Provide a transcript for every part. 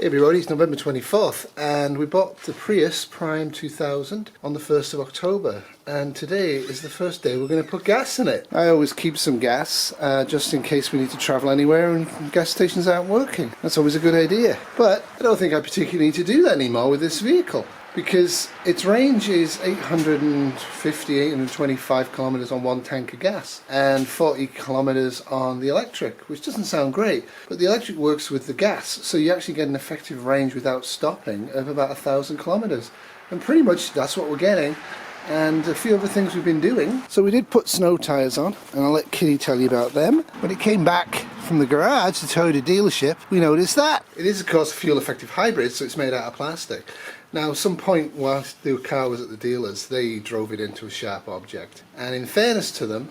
everybody, it's November 24th and we bought the Prius Prime 2000 on the 1st of October, and today is the first day we're going to put gas in it. I always keep some gas just in case we need to travel anywhere and gas stations aren't working. That's always a good idea, but I don't think I particularly need to do that anymore with this vehicle, because its range is 825 kilometers on one tank of gas and 40 kilometers on the electric, which doesn't sound great, but the electric works with the gas, so you actually get an effective range without stopping of about 1,000 kilometers, and pretty much that's what we're getting. And a few other things we've been doing. So we did put snow tyres on, and I'll let Kitty tell you about them. When it came back from the garage, the Toyota dealership, we noticed that. It is of course a fuel effective hybrid, so it's made out of plastic. Now at some point whilst the car was at the dealers, they drove it into a sharp object. And in fairness to them,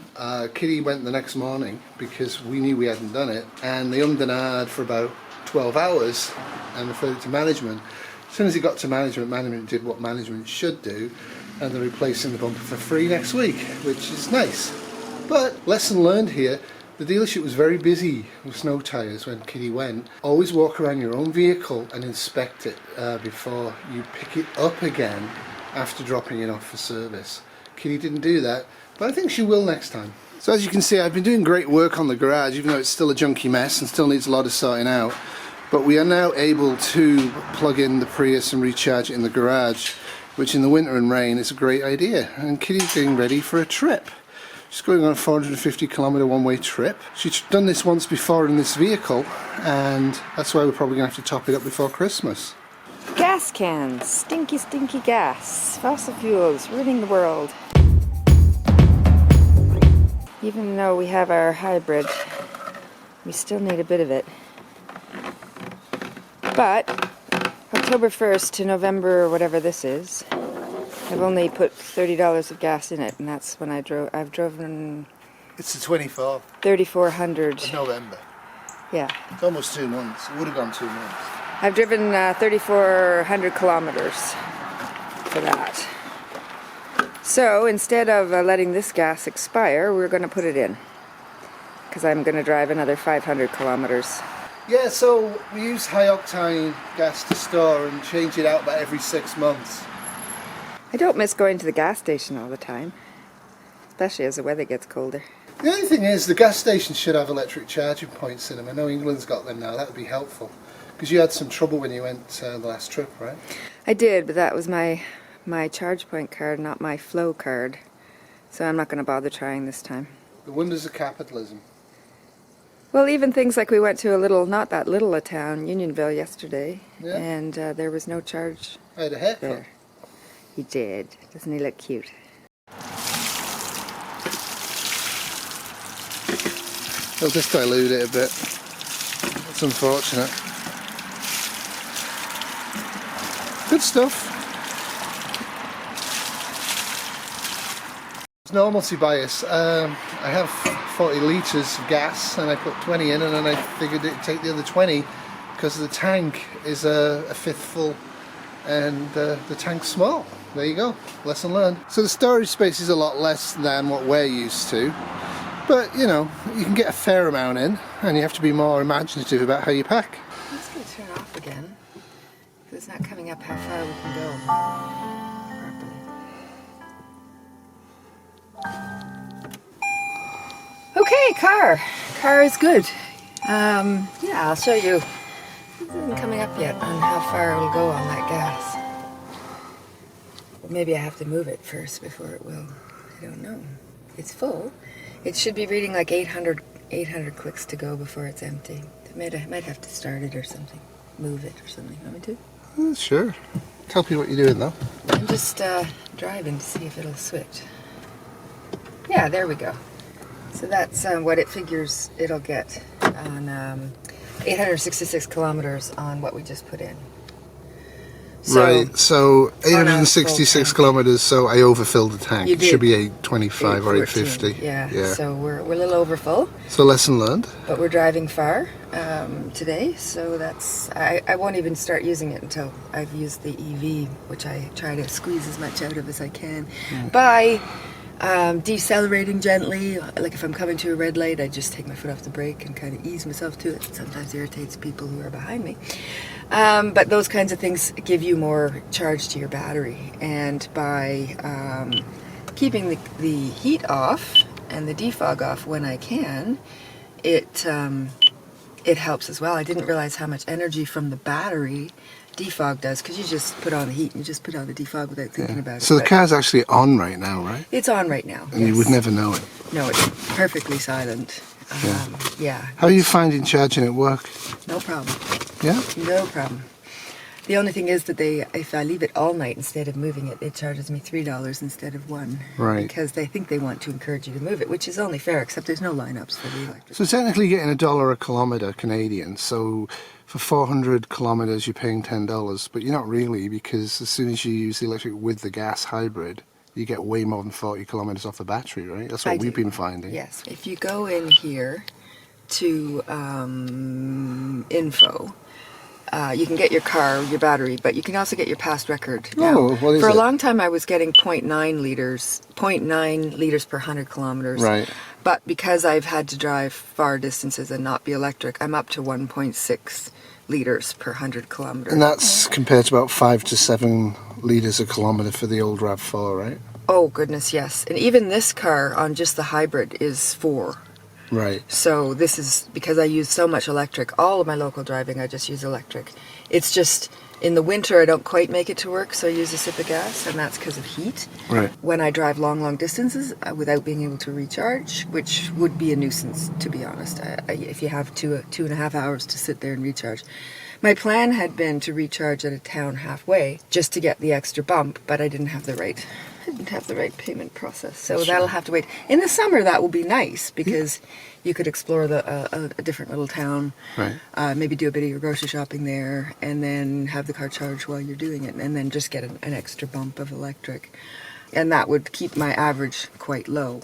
Kitty went the next morning, because we knew we hadn't done it, and they ummed and ahed for about 12 hours and referred it to management. As soon as it got to management, management did what management should do, and they're replacing the bumper for free next week, which is nice. But lesson learned here, the dealership was very busy with snow tyres when Kitty went. Always walk around your own vehicle and inspect it before you pick it up again after dropping it off for service. Kitty didn't do that, but I think she will next time. So as you can see, I've been doing great work on the garage, even though it's still a junky mess and still needs a lot of sorting out. But we are now able to plug in the Prius and recharge it in the garage, which in the winter and rain is a great idea. And Kitty's getting ready for a trip. She's going on a 450 kilometer one-way trip. She's done this once before in this vehicle, and that's why we're probably going to have to top it up before Christmas. Gas cans, stinky, stinky gas, fossil fuels, ruining the world. Even though we have our hybrid, we still need a bit of it. But October 1st to November, whatever this is, I've only put $30 of gas in it, and that's when I've driven... It's the 24th. 3,400. Of November. Yeah. It's almost 2 months. It would have gone 2 months. I've driven 3,400 kilometers for that. So instead of letting this gas expire, we're going to put it in, because I'm going to drive another 500 kilometers. Yeah, so we use high octane gas to store and change it out about every 6 months. I don't miss going to the gas station all the time, especially as the weather gets colder. The only thing is, the gas stations should have electric charging points in them. I know England's got them now. That would be helpful, because you had some trouble when you went the last trip, right? I did, but that was my charge point card, not my flow card. So I'm not going to bother trying this time. The wonders of capitalism. Well, even things like we went to a little, not that little a town, Unionville, yesterday, yeah. And there was no charge. I had a haircut. There. He did. Doesn't he look cute? They'll just dilute it a bit. It's unfortunate. Good stuff. It's normalcy bias. I have 40 litres of gas and I put 20 in, and then I figured it'd take the other 20 because the tank is a fifth full and the tank's small. There you go, lesson learned. So the storage space is a lot less than what we're used to, but you know, you can get a fair amount in, and you have to be more imaginative about how you pack. I'm just going to turn off again, because it's not coming up how far we can go properly. Okay, car is good. Yeah, I'll show you. It isn't coming up yet on how far it'll go on that gas. But maybe I have to move it first before it will. I don't know. It's full. It should be reading like 800 clicks to go before it's empty. I might have to start it or something. Move it or something. Want me to? Sure. Tell me what you're doing though. I'm just driving to see if it'll switch. Yeah, there we go. So that's what it figures it'll get on 866 kilometers on what we just put in. So, right, so 866 kilometers, so I overfilled the tank. It should be 825 or 850. Yeah, so we're a little over full. So lesson learned. But we're driving far today, so that's... I won't even start using it until I've used the EV, which I try to squeeze as much out of as I can by Decelerating gently, like if I'm coming to a red light, I just take my foot off the brake and kind of ease myself to it. It sometimes irritates people who are behind me. But those kinds of things give you more charge to your battery. And by keeping the heat off and the defog off when I can, it helps as well. I didn't realize how much energy from the battery defog does, because you just put on the heat and you just put on the defog without thinking about it. So the car's actually on right now, right? It's on right now. And you would never know it. No, it's perfectly silent. Yeah. How are you finding charging at work? No problem. Yeah? No problem. The only thing is that if I leave it all night instead of moving it, it charges me $3 instead of $1. Right. Because they think they want to encourage you to move it, which is only fair, except there's no lineups for the electric. So technically you're getting $1 a kilometre Canadian, so for 400 kilometres you're paying $10, but you're not really, because as soon as you use the electric with the gas hybrid, you get way more than 40 kilometres off the battery, right? That's what we've been finding. Yes. If you go in here to info, you can get your car, your battery, but you can also get your past record. Oh, what is For it? a long time I was getting 0.9 liters per 100 kilometers. Right. But because I've had to drive far distances and not be electric, I'm up to 1.6 liters per 100 kilometers. And that's compared to about 5 to 7 litres a kilometre for the old RAV4, right? Oh goodness, yes. And even this car on just the hybrid is 4. Right. So this is because I use so much electric. All of my local driving, I just use electric. It's just in the winter I don't quite make it to work, so I use a sip of gas, and that's because of heat. Right. When I drive long distances without being able to recharge, which would be a nuisance, to be honest, if you have 2.5 hours to sit there and recharge. My plan had been to recharge at a town halfway just to get the extra bump, but I didn't have the right payment process, so that'll have to wait. In the summer that will be nice, because you could explore a different little town, Right. Maybe do a bit of your grocery shopping there, and then have the car charged while you're doing it, and then just get an extra bump of electric. And that would keep my average quite low,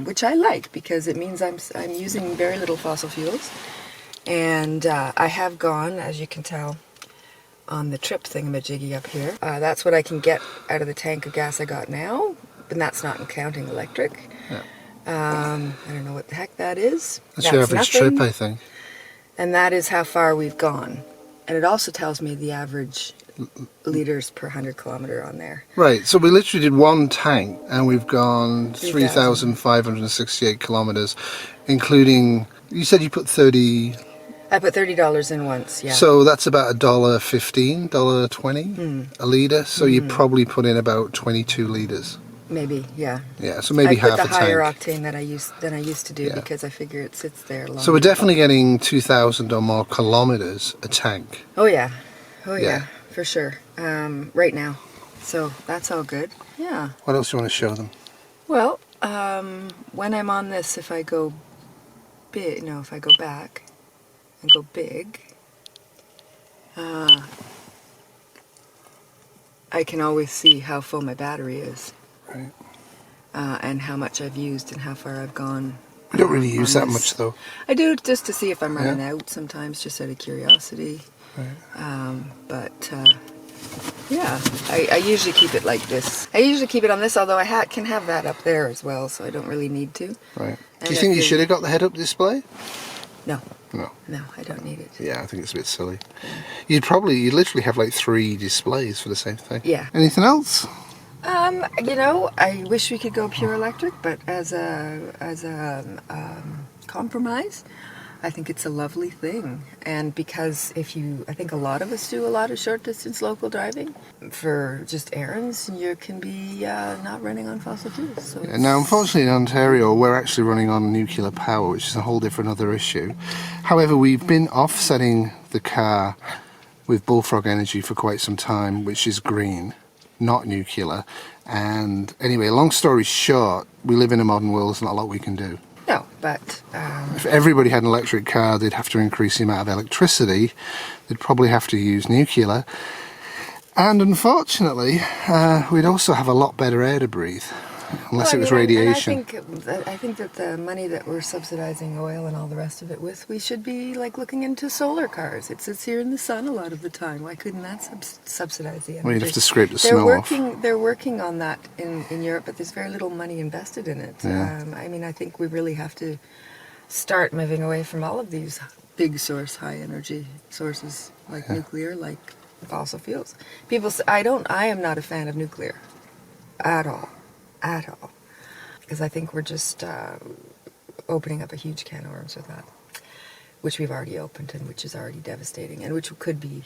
which I like, because it means I'm using very little fossil fuels. And I have gone, as you can tell, on the trip thingamajiggy up here. That's what I can get out of the tank of gas I got now, but that's not counting electric. Yeah. I don't know what the heck that is. That's your average nothing. trip, I think. And that is how far we've gone. And it also tells me the average liters per 100 kilometer on there. Right, so we literally did one tank and we've gone 3,000. 3,568 kilometres, including, you said you put 30... I put $30 in once, yeah. So that's about $1.15, $1.20 a litre, so you probably put in about 22 litres. Maybe, yeah. Yeah, so maybe half a I put the higher tank. octane than I used to do, Yeah. because I figure it sits there longer. So we're definitely getting 2,000 or more kilometres a tank. Oh yeah, Yeah. for sure. Right now, so that's all good. Yeah. What else do you want to show them? Well, when I'm on this, if I go back and go big, I can always see how full my battery is. Right. And how much I've used and how far I've gone. We don't really use on that this. much though. I do, just to see if I'm running Yeah. out sometimes, just out of curiosity. Right. Yeah, I usually keep it like this. I usually keep it on this, although I can have that up there as well, so I don't really need to. Right. And Do you think you if should have got the head-up display? No, No. no, I don't need it. Yeah, I think it's a bit silly. You'd literally have like 3 displays for the same thing. Yeah. Anything else? I wish we could go pure electric, but as a compromise, I think it's a lovely thing. And because I think a lot of us do a lot of short distance local driving for just errands, you can be not running on fossil fuels. So Yeah, now, unfortunately, in Ontario, we're actually running on nuclear power, which is a whole different other issue. However, we've been offsetting the car with bullfrog energy for quite some time, which is green, not nuclear. And anyway, long story short, we live in a modern world, there's not a lot we can do. no, but If everybody had an electric car, they'd have to increase the amount of electricity. They'd probably have to use nuclear. And unfortunately, we'd also have a lot better air to breathe. unless Well, it was and radiation. I think that the money that we're subsidizing oil and all the rest of it with, we should be like looking into solar cars. It sits here in the sun a lot of the time. Why couldn't that subsidize the energy? Well, you'd have to scrape the snow off. They're working on that in Europe, but there's very little money invested in it. Yeah. I mean, I think we really have to start moving away from all of these big source, high energy sources like nuclear, like fossil fuels. People say, I am not a fan of nuclear at all, because I think we're just opening up a huge can of worms with that, which we've already opened and which is already devastating and which could be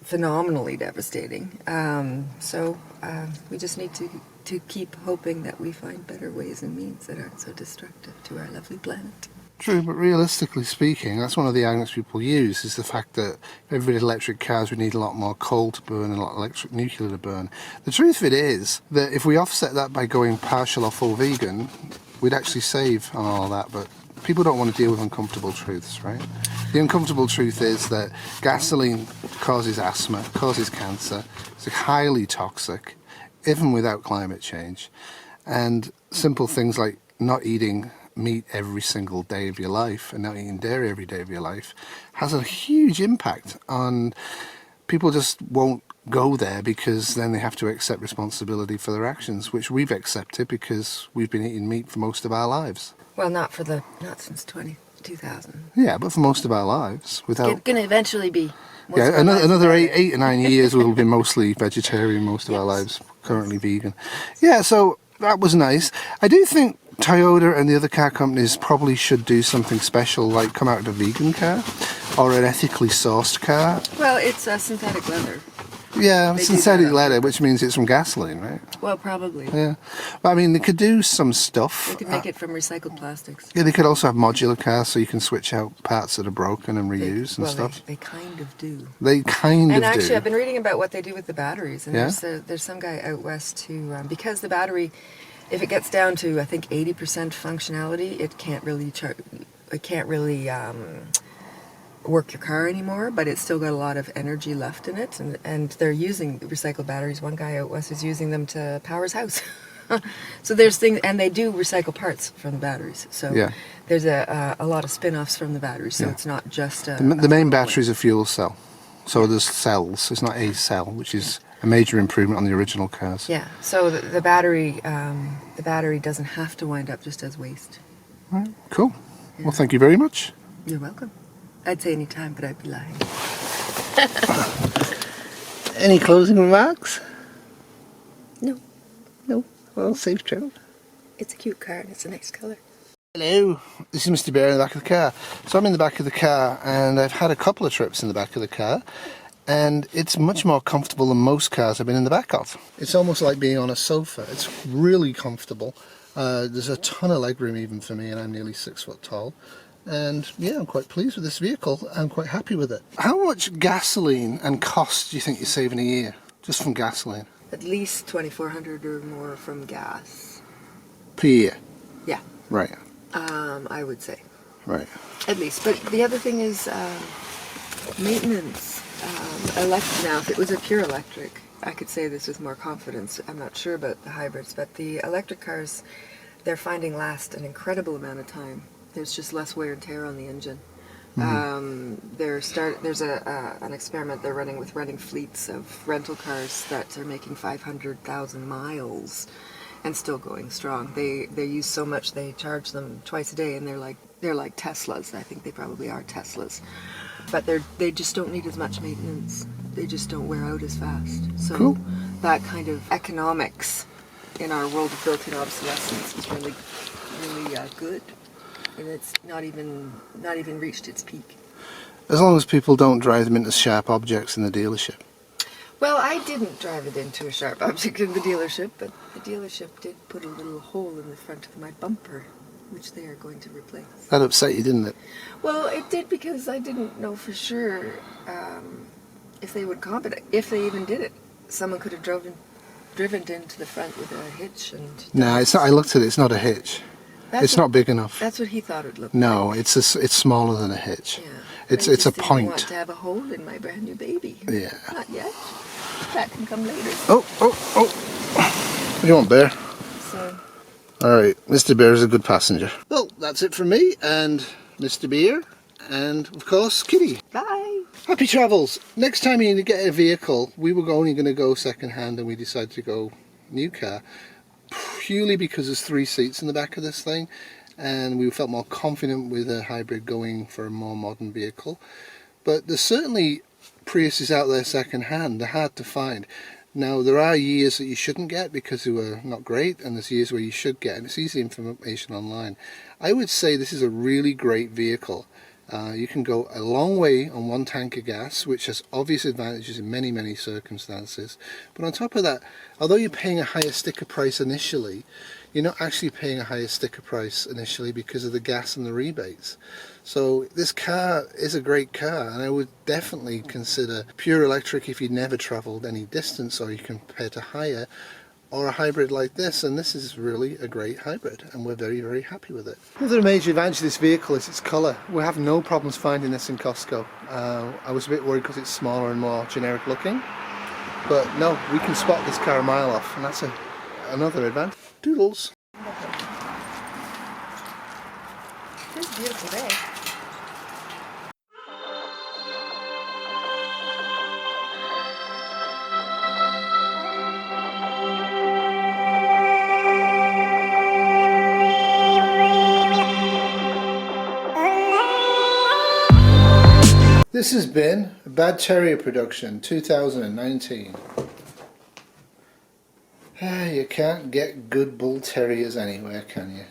phenomenally devastating. So we just need to keep hoping that we find better ways and means that aren't so destructive to our lovely planet. True, but realistically speaking, that's one of the arguments people use, is the fact that if everybody had electric cars, we need a lot more coal to burn and a lot of electric nuclear to burn. The truth of it is that if we offset that by going partial or full vegan, we'd actually save on all that, but people don't want to deal with uncomfortable truths, right? The uncomfortable truth is that gasoline causes asthma, causes cancer, it's highly toxic, even without climate change, and simple things like not eating meat every single day of your life and not eating dairy every day of your life has a huge impact on people. Just won't go there because then they have to accept responsibility for their actions, which we've accepted because we've been eating meat for most of our lives. Well, not since 2000. Yeah, but for most of our lives. Without It's going to eventually be. another 8 or 9 years we'll be mostly vegetarian most of our lives, currently vegan. Yeah, so that was nice. I do think Toyota and the other car companies probably should do something special, like come out with a vegan car or an ethically sourced car. Well, it's synthetic leather. Yeah, They synthetic do that. leather, which means it's from gasoline, right? Well, probably. Yeah. But I mean, they could do some stuff. They could make it from recycled plastics. Yeah, they could also have modular cars so you can switch out parts that are broken and reuse and stuff. They kind of do. They kind of And do. actually, I've been reading about what they do with the batteries. And Yeah? there's some guy out west who, because the battery, if it gets down to, I think, 80% functionality, it can't really work your car anymore, but it's still got a lot of energy left in it, and they're using recycled batteries. One guy out west is using them to power his house. So there's things, and they do recycle parts from the batteries. So Yeah. there's a lot of spin-offs from the batteries. So it's not just The main battery is a fuel cell. So there's cells. It's not a cell, which is a major improvement on the original cars. Yeah. So the battery doesn't have to wind up just as waste. Right, cool. Well, thank you very much. You're welcome. I'd say any time, but I'd be lying. Any closing remarks? No, No. Well, safe travel. it's a cute car and it's a nice color. Hello, this is Mr. Bear in the back of the car. So I'm in the back of the car and I've had a couple of trips in the back of the car and it's much more comfortable than most cars I've been in the back of. It's almost like being on a sofa. It's really comfortable. There's a ton of legroom even for me and I'm nearly 6 foot tall. And yeah, I'm quite pleased with this vehicle. I'm quite happy with it. How much gasoline and cost do you think you save in a year just from gasoline? At least 2,400 or more from gas. Per year? Yeah. Right, I would say. right. At least. But the other thing is maintenance. Now, if it was a pure electric, I could say this with more confidence. I'm not sure about the hybrids, but the electric cars, they're finding last an incredible amount of time. There's just less wear and tear on the engine. There's an experiment they're running with renting fleets of rental cars that are making 500,000 miles and still going strong. They use so much they charge them twice a day, and they're like Teslas. I think they probably are Teslas, but they just don't need as much maintenance. They just don't wear out as fast. So Cool. that kind of economics in our world of built-in obsolescence is really good. And it's not even reached its peak. As long as people don't drive them into sharp objects in the dealership. Well, I didn't drive it into a sharp object in the dealership, but the dealership did put a little hole in the front of my bumper, which they are going to replace. That upset you, didn't it? Well, it did, because I didn't know for sure if they would comp it, if they even did it. Someone could have driven into the front with a hitch and... No, it's not. I looked at it. It's not a hitch. It's not big enough. That's what he thought it looked No, like. it's smaller than a hitch. Yeah. It's I a just didn't point. want to have a hole in my brand new baby. Yeah. Not yet. That can come later. Oh! What do you want, Bear? So Alright, Mr. Bear is a good passenger. Well, that's it from me and Mr. Bear and of course Kitty. Bye. Happy travels. Next time you get a vehicle, we were only going to go second hand and we decided to go new car. Purely because there's 3 seats in the back of this thing and we felt more confident with a hybrid going for a more modern vehicle. But there's certainly Priuses out there second hand. They're hard to find. Now there are years that you shouldn't get because they were not great, and there's years where you should get, and it's easy information online. I would say this is a really great vehicle. You can go a long way on 1 tank of gas, which has obvious advantages in many circumstances. But on top of that, although you're paying a higher sticker price initially, you're not actually paying a higher sticker price initially because of the gas and the rebates. So this car is a great car, and I would definitely consider pure electric if you've never travelled any distance or you compare to hire, or a hybrid like this, and this is really a great hybrid and we're very happy with it. Another major advantage of this vehicle is its colour. We have no problems finding this in Costco. I was a bit worried because it's smaller and more generic looking, but no, we can spot this car a mile off, and that's another advantage. Doodles. It's a beautiful day. This has been a Bad Terrier production 2019. You can't get good bull terriers anywhere, can you?